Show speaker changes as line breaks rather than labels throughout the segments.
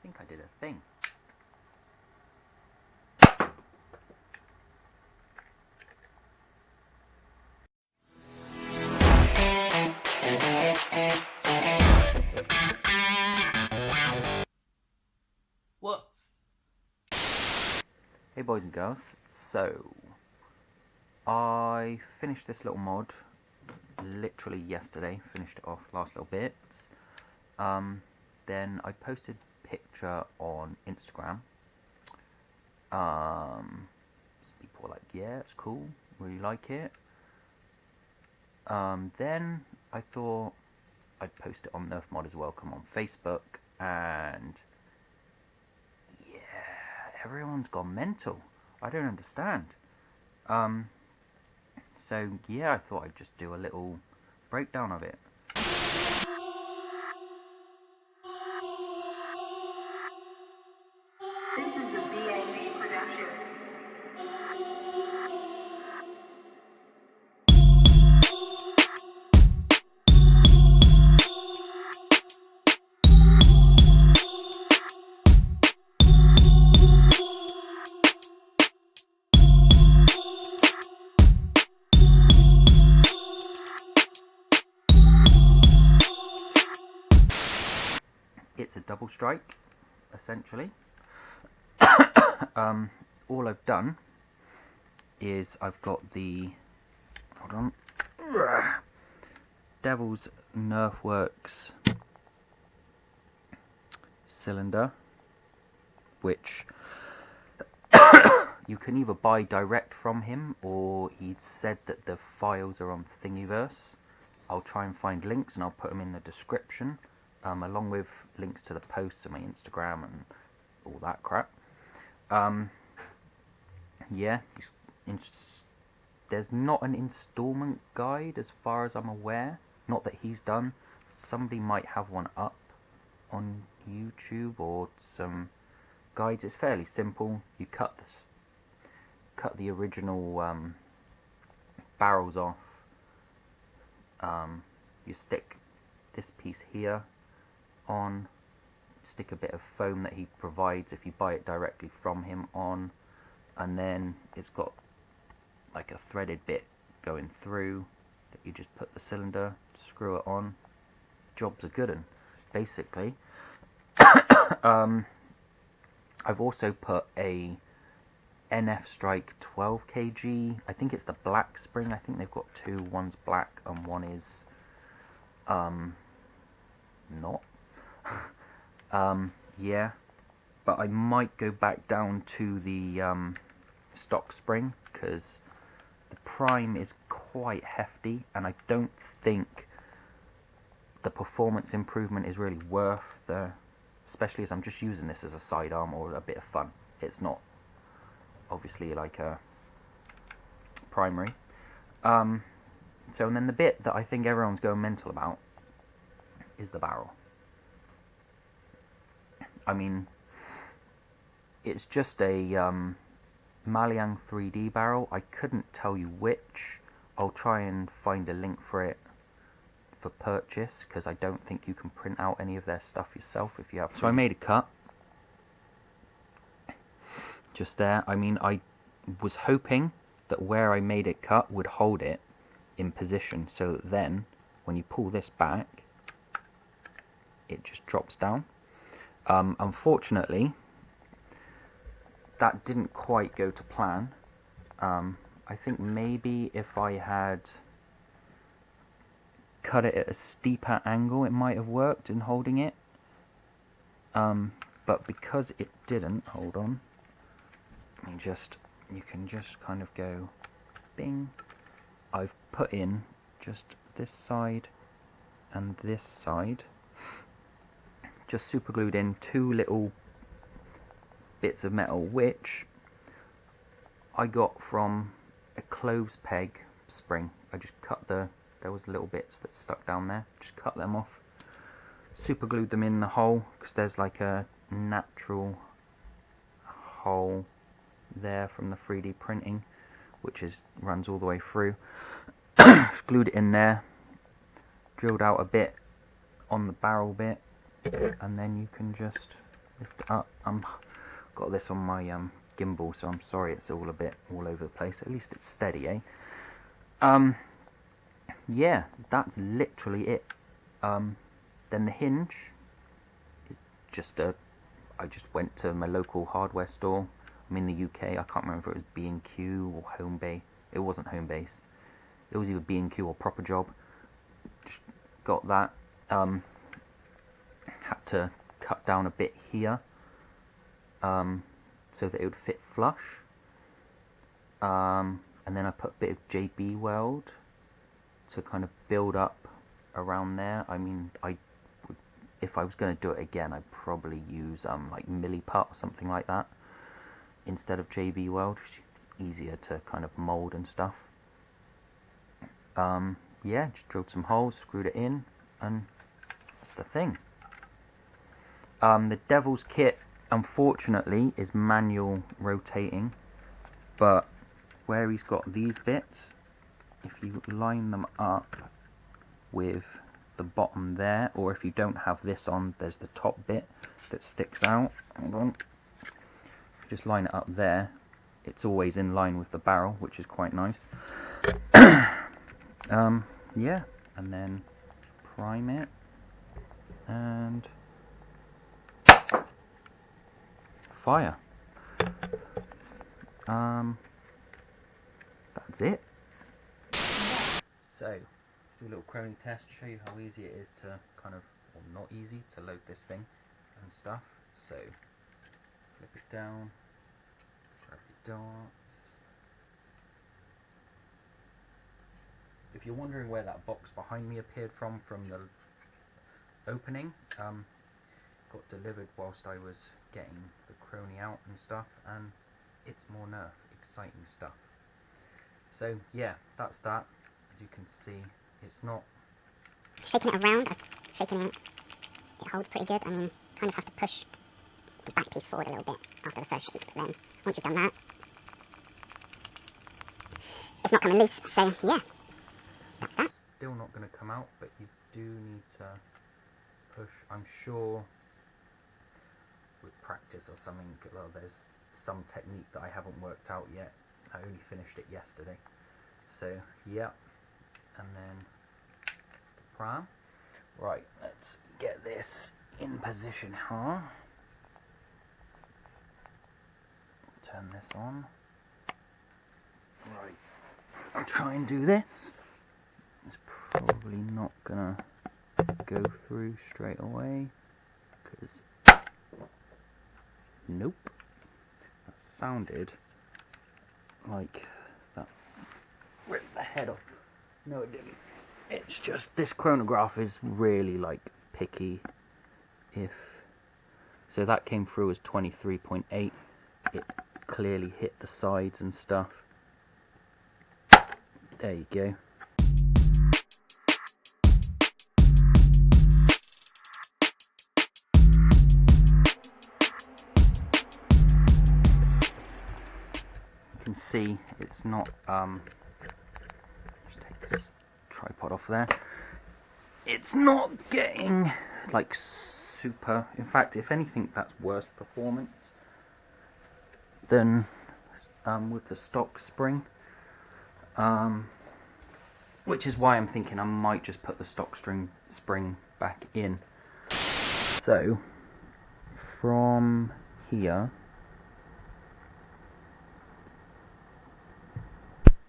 think I did a thing. What? Hey boys and girls, so I finished this little mod literally yesterday, finished it off, last little bits. Then I posted a picture on Instagram. People were like, yeah, it's cool, really like it. Then I thought I'd post it on Nerf Mod as well, come on Facebook, and yeah, everyone's gone mental. I don't understand. So yeah, I thought I'd just do a little breakdown of it.
This is a BAB production.
It's a double strike, essentially. All I've done is I've got the, hold on, Devilz Nerfworks cylinder, which you can either buy direct from him, or he'd said that the files are on Thingivers. I'll try and find links and I'll put them in the description, along with links to the posts on my Instagram and all that crap. Yeah, there's not an installment guide as far as I'm aware. Not that he's done. Somebody might have one up on YouTube or some guides. It's fairly simple. You cut the original barrels off. You stick this piece here on. Stick a bit of foam that he provides if you buy it directly from him on, and then it's got like a threaded bit going through that you just put the cylinder, screw it on, job's a good one, basically. I've also put a NF Strike 12 kg, I think it's the black spring. I think they've got two, one's black and one is not. Yeah, but I might go back down to the stock spring, because the prime is quite hefty and I don't think the performance improvement is really worth the, especially as I'm just using this as a sidearm or a bit of fun. It's not obviously like a primary. So, and then the bit that I think everyone's going mental about is the barrel. I mean, it's just a Maliang 3D barrel. I couldn't tell you which. I'll try and find a link for it for purchase, because I don't think you can print out any of their stuff yourself if you have. So I made a cut just there. I mean, I was hoping that where I made it cut would hold it in position, so that then when you pull this back, it just drops down. Unfortunately, that didn't quite go to plan. I think maybe if I had cut it at a steeper angle, it might have worked in holding it. But because it didn't, hold on. You can just kind of go, bing. I've put in just this side and this side. Just super glued in two little bits of metal, which I got from a clothes peg spring. I just cut there was little bits that stuck down there, just cut them off, super glued them in the hole, because there's like a natural hole there from the 3D printing, which runs all the way through. Just glued it in there, drilled out a bit on the barrel bit, and then you can just lift it up. Got this on my gimbal, so I'm sorry it's all a bit all over the place. At least it's steady, eh? Yeah, that's literally it. Then the hinge is just I just went to my local hardware store. I'm in the UK. I can't remember if it was B&Q or Home Base. It wasn't Home Base. It was either B&Q or Proper Job. Just got that. Had to cut down a bit here, so that it would fit flush. And then I put a bit of JB weld to kind of build up around there. I mean, if I was going to do it again, I'd probably use like milliput or something like that instead of JB weld. It's easier to kind of mold and stuff. Yeah, just drilled some holes, screwed it in, and that's the thing. The Devilz kit, unfortunately, is manual rotating, but where he's got these bits, if you line them up with the bottom there, or if you don't have this on, there's the top bit that sticks out. Hold on. Just line it up there. It's always in line with the barrel, which is quite nice. Yeah, and then prime it, and fire. That's it. So, do a little crony test, show you how easy it is to kind of, or not easy, to load this thing and stuff. So, flip it down, drag the darts. If you're wondering where that box behind me appeared from the opening, got delivered whilst I was getting the crony out and stuff, and it's more Nerf, exciting stuff. So yeah, that's that. As you can see, it's not...
Shaking it around, I've shaken it, it holds pretty good. I mean, kind of have to push the back piece forward a little bit after the first shake, but then once you've done that, it's not coming loose, so yeah.
It's still not going to come out, but you do need to push. I'm sure with practice or something, well, there's some technique that I haven't worked out yet. I only finished it yesterday. So, yeah. And then the pram. Right, let's get this in position, huh? Turn this on. Right, I'll try and do this. It's probably not gonna go through straight away, because nope, that sounded like that ripped the head off. No, it didn't. It's just this chronograph is really like picky. If so, that came through as 23.8. It clearly hit the sides and stuff. There you go. You can see it's not just take this tripod off there, it's not getting like super, in fact if anything that's worse performance than with the stock spring, which is why I'm thinking I might just put the stock spring back in. So from here,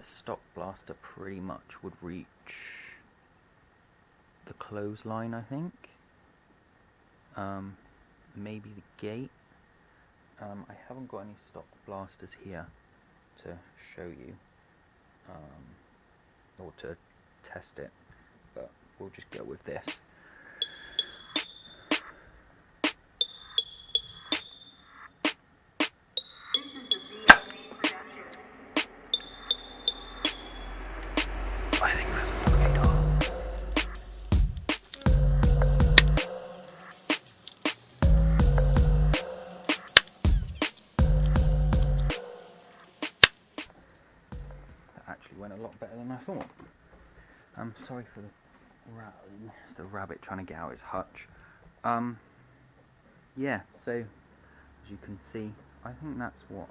stock blaster pretty much would reach the clothesline, I think. Maybe the gate. I haven't got any stock blasters here to show you, or to test it, but we'll just go with this. I think that's what we do. That actually went a lot better than I thought. I'm sorry for the rattling. It's the rabbit trying to get out his hutch. yeah, so as you can see, I think that's what,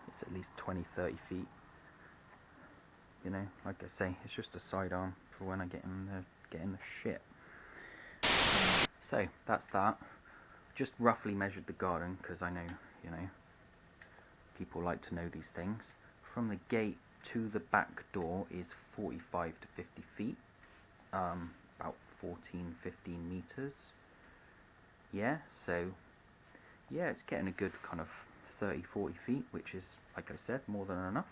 it's at least 20-30 feet. You know, like I say, it's just a sidearm for when I get in the shit. So that's that. Just roughly measured the garden because I know, you know, people like to know these things. From the gate to the back door is 45 to 50 feet, about 14-15 meters. Yeah, so yeah, it's getting a good kind of 30-40 feet, which is, like I said, more than enough.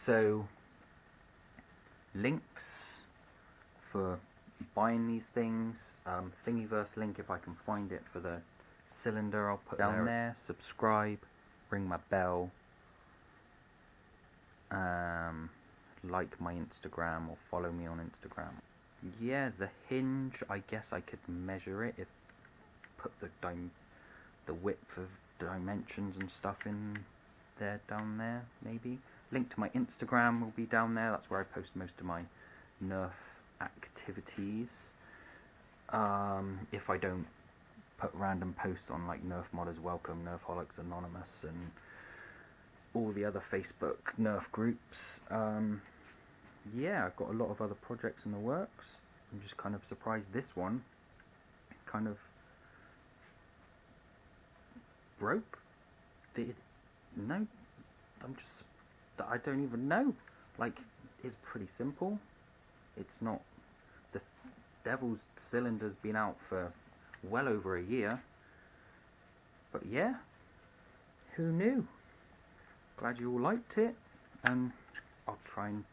So links for buying these things, Thingivers link if I can find it for the cylinder, I'll put down there. Subscribe, ring my bell, like my Instagram or follow me on Instagram. Yeah, the hinge, I guess I could measure it, if put the width of dimensions and stuff in there, down there, maybe. Link to my Instagram will be down there. That's where I post most of my Nerf activities. If I don't put random posts on like Nerf Modders Welcome, Nerfholics Anonymous, and all the other Facebook Nerf groups. Yeah, I've got a lot of other projects in the works. I'm just kind of surprised this one kind of broke. No, I don't even know. Like, it's pretty simple. It's not, the Devilz cylinder's been out for well over a year. But yeah, who knew? Glad you all liked it, and I'll try and